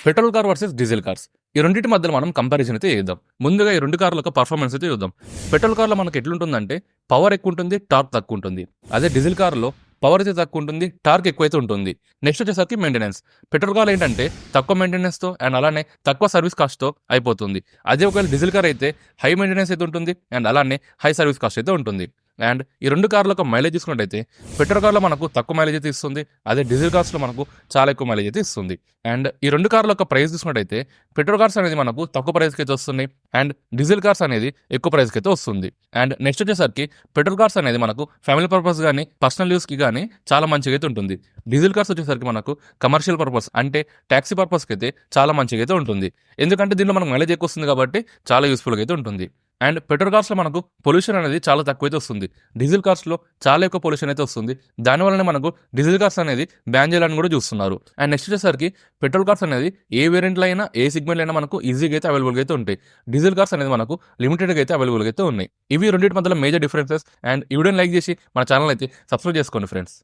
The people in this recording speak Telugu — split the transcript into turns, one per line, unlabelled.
Petrol car versus diesel cars. ఈ రెండిటి మధ్యలో మనం కంపారిజన్ అయితే చేద్దాం. ముందుగా ఈ 2 కార్ల యొక్క పర్ఫార్మెన్స్ అయితే చూద్దాం. పెట్రోల్ కార్‌లో మనకు ఎట్లుంటుందంటే పవర్ ఎక్కువుంటుంది, టార్క్ తక్కువుంటుంది. అదే డీజిల్ కార్‌లో పవర్ అయితే తక్కువుంటుంది, టార్క్ ఎక్కువైతే ఉంటుంది. నెక్స్ట్ వచ్చేసరికి మెయింటెనెన్స్. పెట్రోల్ కార్‌లో ఏంటంటే తక్కువ మెయింటెనెన్స్‌తో అండ్ అలానే తక్కువ సర్వీస్ కాస్ట్‌తో అయిపోతుంది. అదే ఒకవేళ డీజిల్ కార్ అయితే హై మెయింటెనెన్స్ అయితే ఉంటుంది అండ్ అలానే హై సర్వీస్ కాస్ట్ అయితే ఉంటుంది. అండ్ ఈ 2 కార్ల యొక్క మైలేజ్ చూసుకున్నట్టయితే పెట్రోల్ కార్‌లో మనకు తక్కువ మైలేజ్ అయితే ఇస్తుంది. అదే డీజిల్ కార్స్‌లో మనకు చాలా ఎక్కువ మైలేజ్ అయితే ఇస్తుంది. అండ్ ఈ 2 కార్ల యొక్క ప్రైస్ చూసుకున్నట్టయితే పెట్రోల్ కార్స్ అనేది మనకు తక్కువ ప్రైస్‌కి అయితే వస్తున్నాయి. అండ్ డీజిల్ కార్స్ అనేది ఎక్కువ ప్రైస్‌కి అయితే వస్తుంది. అండ్ నెక్స్ట్ వచ్చేసరికి పెట్రోల్ కార్స్ అనేది మనకు ఫ్యామిలీ పర్పస్ గాని, పర్సనల్ యూస్‌కి గాని చాలా మంచిగా అయితే ఉంటుంది. డీజిల్ కార్స్ వచ్చేసరికి మనకు కమర్షియల్ పర్పస్ అంటే టాక్సీ పర్పస్‌కి అయితే చాలా మంచిగా అయితే ఉంటుంది. ఎందుకంటే దీనిలో మనకు మైలేజ్ ఎక్కువ వస్తుంది కాబట్టి చాలా యూజ్‌ఫుల్‌గా అయితే ఉంటుంది. అండ్ పెట్రోల్ కార్స్‌లో మనకు పొల్యూషన్ అనేది చాలా తక్కువైతే వస్తుంది. డీజిల్ కార్స్‌లో చాలా ఎక్కువ పొల్యూషన్ అయితే వస్తుంది. దానివల్లనే మనకు డీజిల్ కార్స్ అనేది బ్యాన్ చేయాలని కూడా చూస్తున్నారు. అండ్ నెక్స్ట్ వచ్చేసరికి పెట్రోల్ కార్స్ అనేది ఏ వేరియంట్‌లో అయినా, ఏ సెగ్మెంట్‌లో అయినా మనకు ఈజీగా అయితే అవైలబుల్‌గా అయితే ఉంటాయి. డీజిల్ కార్స్ అనేది మనకు లిమిటెడ్‌గా అయితే అవైలబుల్‌గా అయితే ఉన్నాయి. ఇవి రెండిటి మధ్యలో మేజర్ డిఫరెన్సెస్. అండ్ ఈ వీడియోని లైక్ చేసి మన ఛానల్ అయితే సబ్స్క్రైబ్ చేసుకోండి ఫ్రెండ్స్.